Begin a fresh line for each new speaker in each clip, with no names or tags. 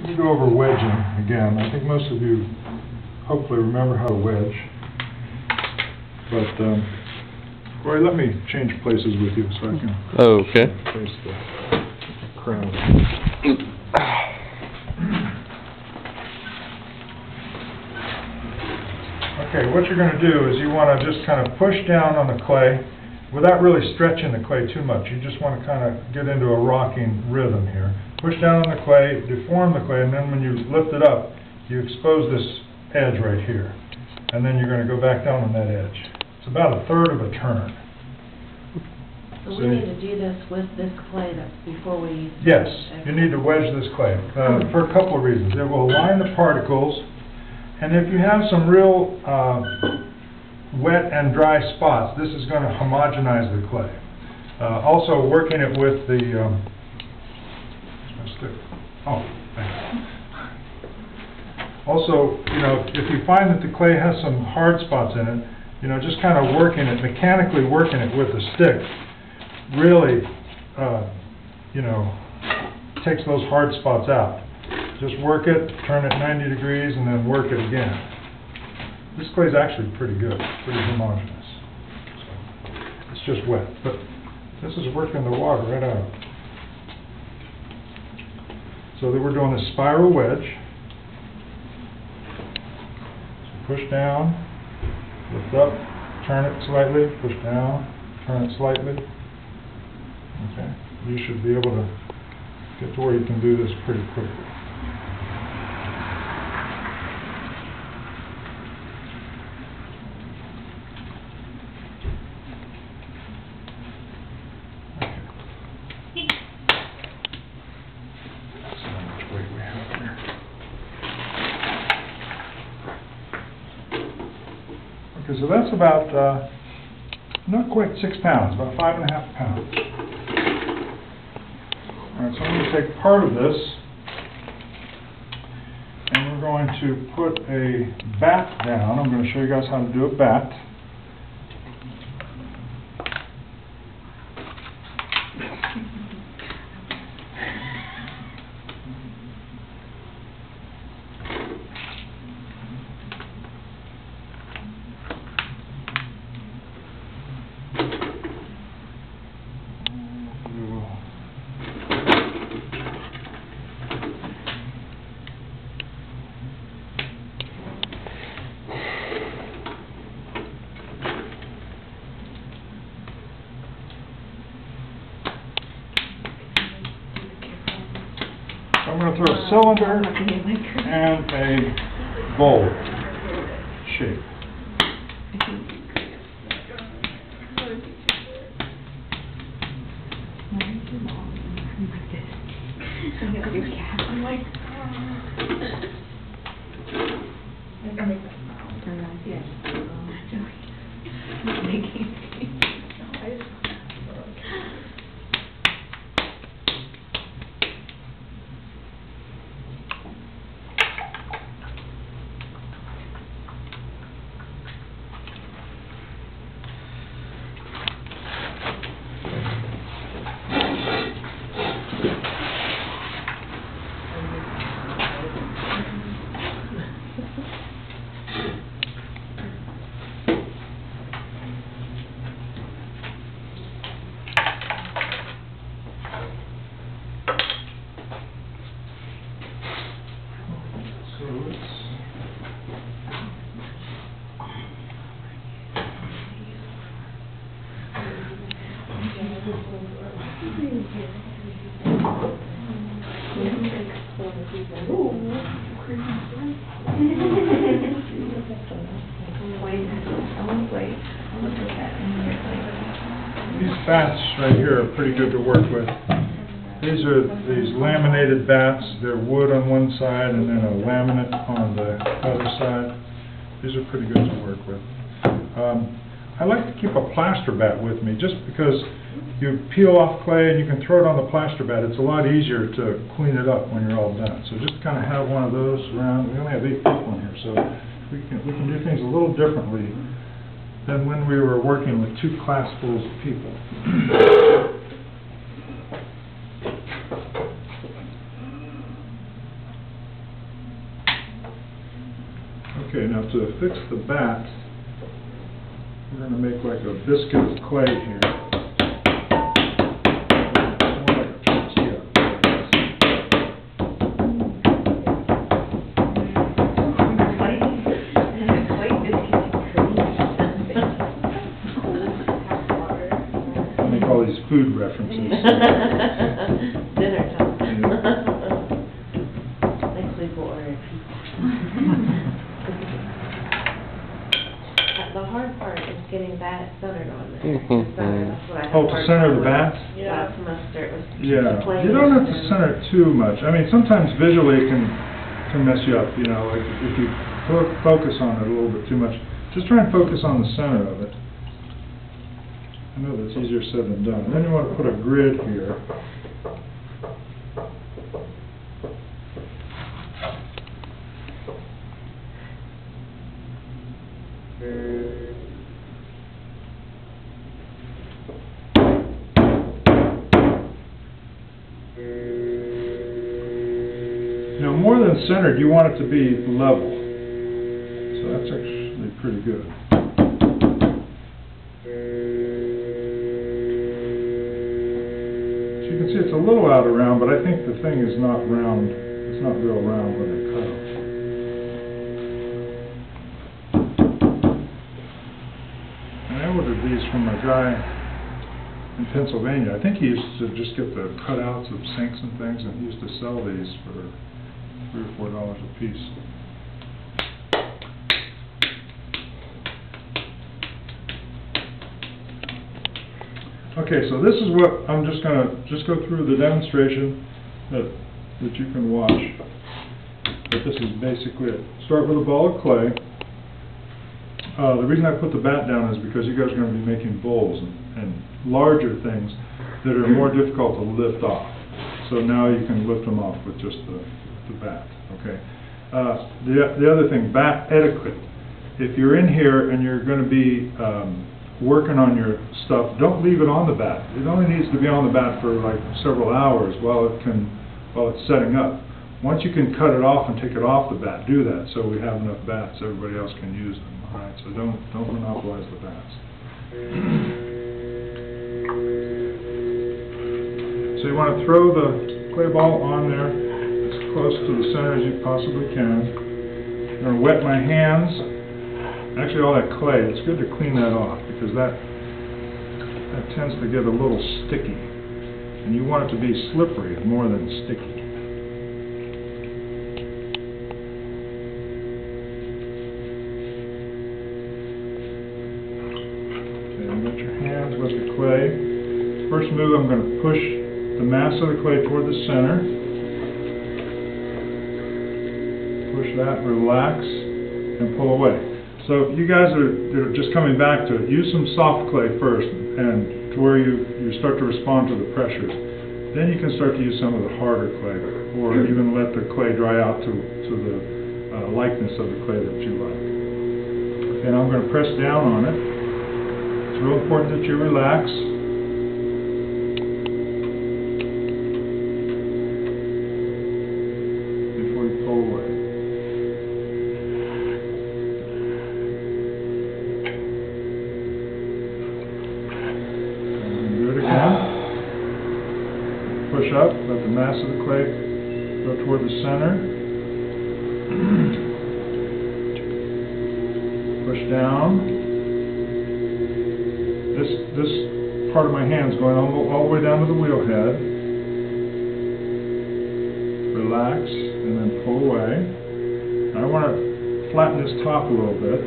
Let me go over wedging again. I think most of you hopefully remember how to wedge. But, Roy, let me change places with you so I can face the crowd. Okay, what you're going to do is you want to just kind of push down on the clay without really stretching the clay too much. You just want to kind of get into a rocking rhythm here. Push down on the clay, deform the clay, and then when you lift it up, you expose this edge right here. And then you're going to go back down on that edge. It's about a third of a turn.
So we need to do this with this clay before we...
Yes, you need to wedge this clay for a couple of reasons. It will align the particles, and if you have some real wet and dry spots, this is going to homogenize the clay. Also, working it with the... where's my stick? Oh, thanks. Also, you know, if you find that the clay has some hard spots in it, you know, just kind of working it, mechanically working it with the stick, really, you know, takes those hard spots out. Just work it, turn it 90 degrees, and then work it again. This clay is actually pretty good, pretty homogeneous. So, it's just wet, but this is working the water right out. So then we're doing a spiral wedge. So push down, lift up, turn it slightly, push down, turn it slightly. Okay, you should be able to get to where you can do this pretty quickly. Okay, so that's about, not quite 6 pounds, about 5.5 pounds. All right, so I'm going to take part of this, and we're going to put a bat down. I'm going to show you guys how to do a bat. I'm going to throw a cylinder and a bowl shape. These bats right here are pretty good to work with. These are these laminated bats. They're wood on one side and then a laminate on the other side. These are pretty good to work with. I like to keep a plaster bat with me just because you peel off clay and you can throw it on the plaster bat. It's a lot easier to clean it up when you're all done. So just kind of have one of those around. We only have 8 people in here, so we can do things a little differently than when we were working with 2 classfuls of people. Okay, now to fix the bat, we're going to make like a biscuit of clay here. More like a tortilla. I make all these food references.
Dinner time. Next week we'll order a pizza. The hard part is getting that centered on there. That's what I have
Oh, to
hard
center
time
the
with.
bats?
Last semester it was
Yeah,
plain
you don't have to
and-
center it too much. I mean, sometimes visually it can mess you up, you know, like if you focus on it a little bit too much. Just try and focus on the center of it. I know that's easier said than done. And then you want to put a grid here. Now, more than centered, you want it to be level. So that's actually pretty good. So you can see it's a little out of round, but I think the thing is not round. It's not real round when they cut it. And I ordered these from a guy in Pennsylvania. I think he used to just get the cutouts of sinks and things, and he used to sell these for $3 or $4 a piece. Okay, so this is what I'm just gonna go through the demonstration that you can watch. But this is basically it. Start with a ball of clay. The reason I put the bat down is because you guys are going to be making bowls and larger things that are more difficult to lift off. So now you can lift them off with just the bat. Okay. The other thing, bat etiquette. If you're in here and you're going to be working on your stuff, don't leave it on the bat. It only needs to be on the bat for like several hours while it's setting up. Once you can cut it off and take it off the bat, do that so we have enough bats, everybody else can use them. All right, so don't monopolize the bats. So you want to throw the clay ball on there as close to the center as you possibly can. I'm going to wet my hands. Actually, all that clay, it's good to clean that off because that tends to get a little sticky. And you want it to be slippery more than sticky. Okay, you got your hands with the clay. First move, I'm going to push the mass of the clay toward the center. Push that, relax, and pull away. So you guys that are just coming back to it, use some soft clay first, and to where you start to respond to the pressures. Then you can start to use some of the harder clay, or even let the clay dry out to the likeness of the clay that you like. And I'm going to press down on it. It's real important that you relax. Before you pull away. Push up, let the mass of the clay go toward the center. Push down. This part of my hand's going all the way down to the wheel head. Relax, and then pull away. I want to flatten this top a little bit.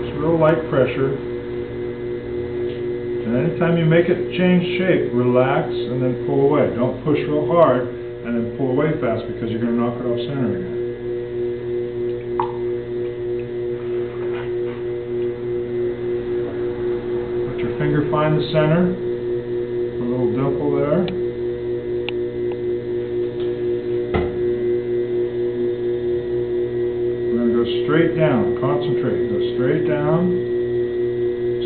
Just real light pressure. And anytime you make it change shape, relax and then pull away. Don't push real hard and then pull away fast because you're going to knock it off center again. Let your finger find the center. A little dimple there. We're going to go straight down. Concentrate. Go straight down.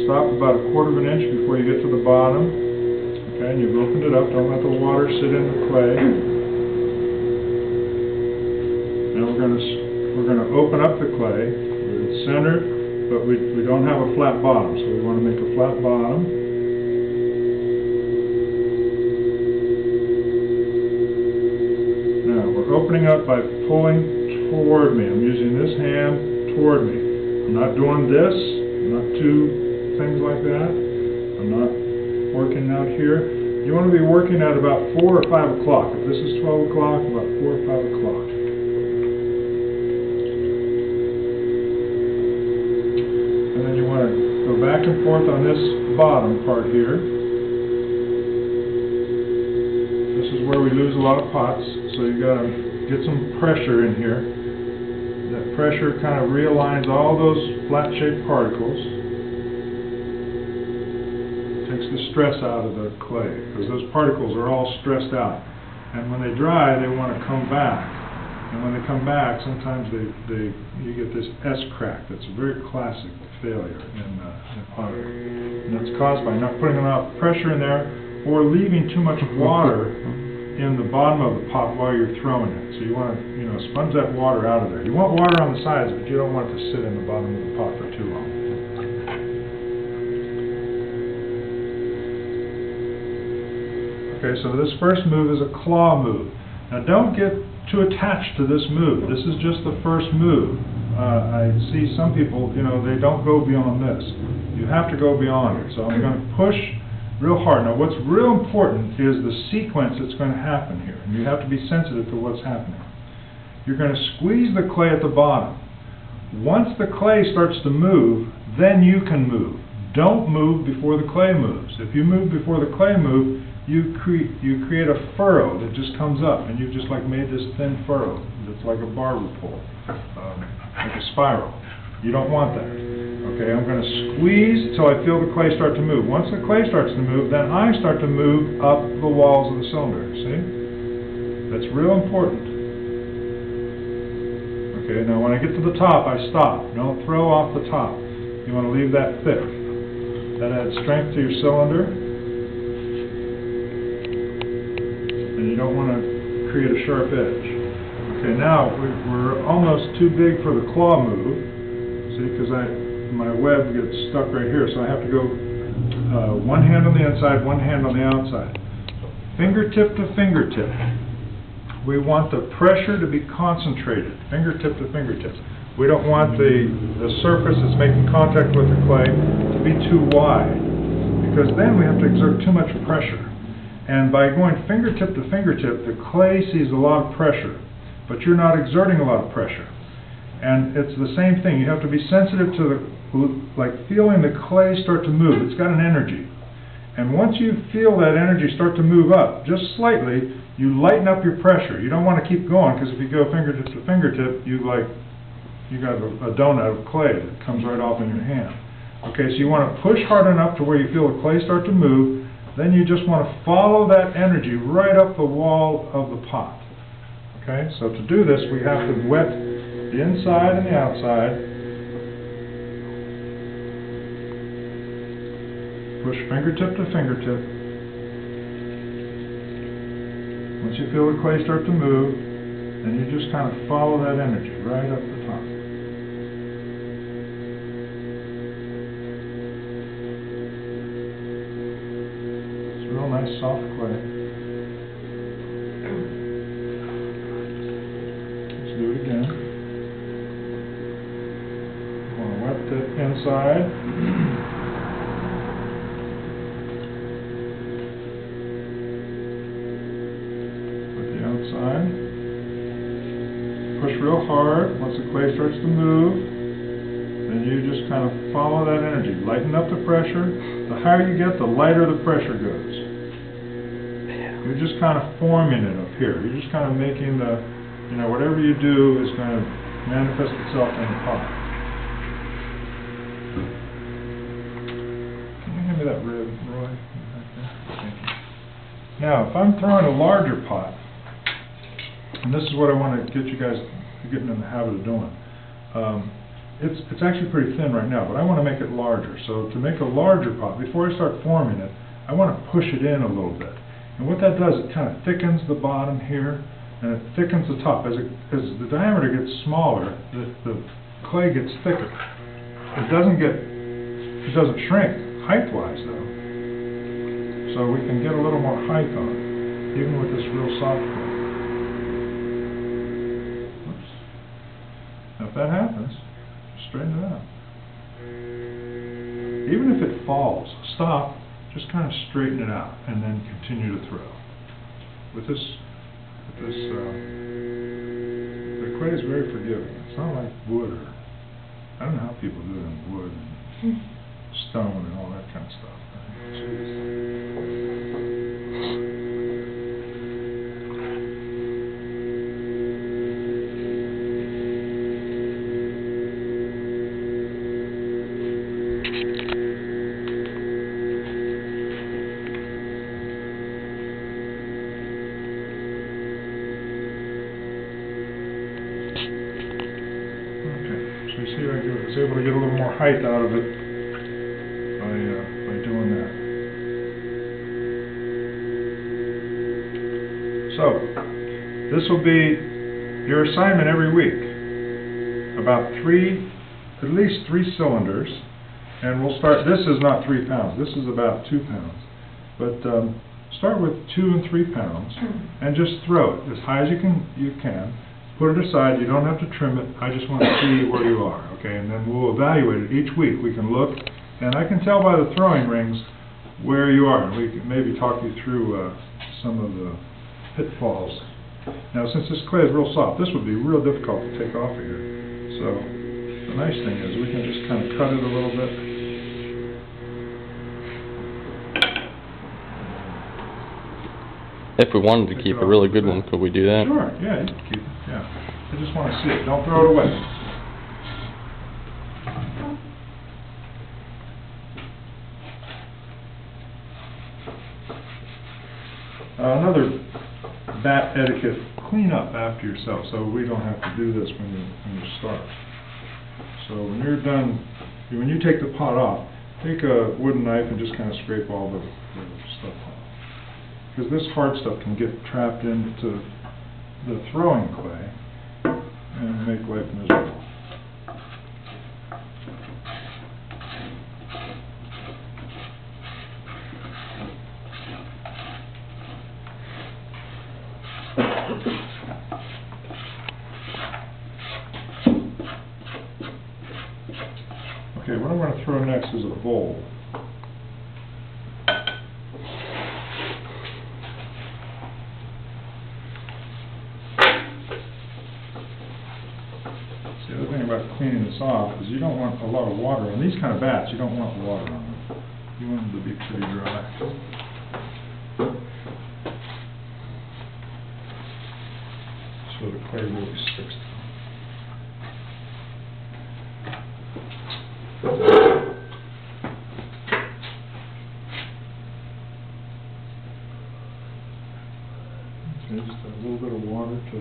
Stop about 1/4 of an inch before you get to the bottom. Okay, and you've opened it up. Don't let the water sit in the clay. Now we're going to we're going to open up the clay. It's centered, but we don't have a flat bottom, so we want to make a flat bottom. Now, we're opening up by pulling toward me. I'm using this hand toward me. I'm not doing this. I'm not two things like that. I'm not working out here. You want to be working at about 4 or 5 o'clock. If this is 12 o'clock, about 4 or 5 o'clock. And then you want to go back and forth on this bottom part here. This is where we lose a lot of pots, so you got to get some pressure in here. That pressure kind of realigns all those flat-shaped particles. Takes the stress out of the clay, because those particles are all stressed out. And when they dry, they want to come back. And when they come back, sometimes you get this S-crack. That's a very classic failure in pottery. And that's caused by not putting enough pressure in there or leaving too much water in the bottom of the pot while you're throwing it. So you want to, sponge that water out of there. You want water on the sides, but you don't want it to sit in the bottom of the pot for too long. Okay, so this first move is a claw move. Now don't get too attached to this move. This is just the first move. I see some people, they don't go beyond this. You have to go beyond it. So I'm going to push real hard. Now what's real important is the sequence that's going to happen here. And you have to be sensitive to what's happening. You're going to squeeze the clay at the bottom. Once the clay starts to move, then you can move. Don't move before the clay moves. If you move before the clay moves, you create a furrow that just comes up, and you've just made this thin furrow that's like a barber pole, like a spiral. You don't want that. Okay, I'm going to squeeze till I feel the clay start to move. Once the clay starts to move, then I start to move up the walls of the cylinder. See? That's real important. Okay, now when I get to the top, I stop. Don't throw off the top. You want to leave that thick. That adds strength to your cylinder. And you don't want to create a sharp edge. Okay, now we're almost too big for the claw move. See, because my web gets stuck right here, so I have to go one hand on the inside, one hand on the outside. Fingertip to fingertip. We want the pressure to be concentrated, fingertip to fingertip. We don't want the surface that's making contact with the clay to be too wide, because then we have to exert too much pressure. And by going fingertip to fingertip, the clay sees a lot of pressure, but you're not exerting a lot of pressure. And it's the same thing. You have to be sensitive to feeling the clay start to move. It's got an energy. And once you feel that energy start to move up, just slightly, you lighten up your pressure. You don't want to keep going, because if you go fingertip to fingertip, you got a donut of clay that comes right off in your hand. Okay, so you want to push hard enough to where you feel the clay start to move. Then you just want to follow that energy right up the wall of the pot. Okay, so to do this, we have to wet the inside and the outside. Push fingertip to fingertip. Once you feel the clay start to move, then you just kind of follow that energy right up the top. Real nice soft clay. Let's do it again. You want to wet the inside. With the outside. Push real hard. Once the clay starts to move, then you just kind of follow that energy. Lighten up the pressure. The higher you get, the lighter the pressure goes. You're just kind of forming it up here. You're just kind of making whatever you do is going to manifest itself in the pot. Can you hand me that rib, Roy? Thank you. Now, if I'm throwing a larger pot, and this is what I want to get you guys getting in the habit of doing. It's actually pretty thin right now, but I want to make it larger. So to make a larger pot, before I start forming it, I want to push it in a little bit. And what that does, it kind of thickens the bottom here, and it thickens the top. As the diameter gets smaller, the clay gets thicker. It doesn't shrink height-wise though, so we can get a little more height on it, even with this real soft clay. Oops. Now if that happens, straighten it out. Even if it falls, stop, just kind of straighten it out, and then continue to throw. With this, the clay is very forgiving. It's not like wood, or I don't know how people do it in wood and stone and all that kind of stuff. Jeez. You see, I was able to get a little more height out of it by doing that. So, this will be your assignment every week. About at least three cylinders, and we'll start. This is not 3 pounds. This is about 2 pounds. But start with 2 and 3 pounds, and just throw it as high as you can. Put it aside. You don't have to trim it. I just want to see where you are, okay? And then we'll evaluate it each week. We can look, and I can tell by the throwing rings where you are. And we can maybe talk you through some of the pitfalls. Now, since this clay is real soft, this would be real difficult to take off of here. So the nice thing is we can just kind of cut it a little bit.
If we wanted to keep a really good one, could we do that?
Sure, yeah, you can keep it, yeah. I just want to see it. Don't throw it away. Another bat etiquette, clean up after yourself so we don't have to do this when you start. So when you're done, when you take the pot off, take a wooden knife and just kind of scrape all the stuff off. Because this hard stuff can get trapped into the throwing clay and make life miserable. Okay, what I'm going to throw next is a bowl. The other thing about cleaning this off is you don't want a lot of water on these kind of bats. You don't want water on them. You want them to be pretty dry. So the clay really sticks to them. Okay, just a little bit of water to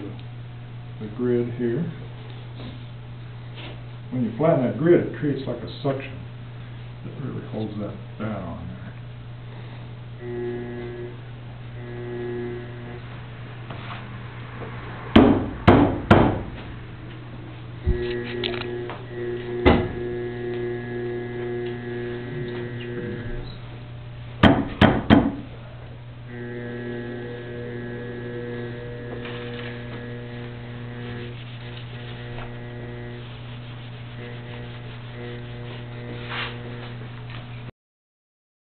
the grid here. When you flatten that grid, it creates like a suction that really holds that bat on there.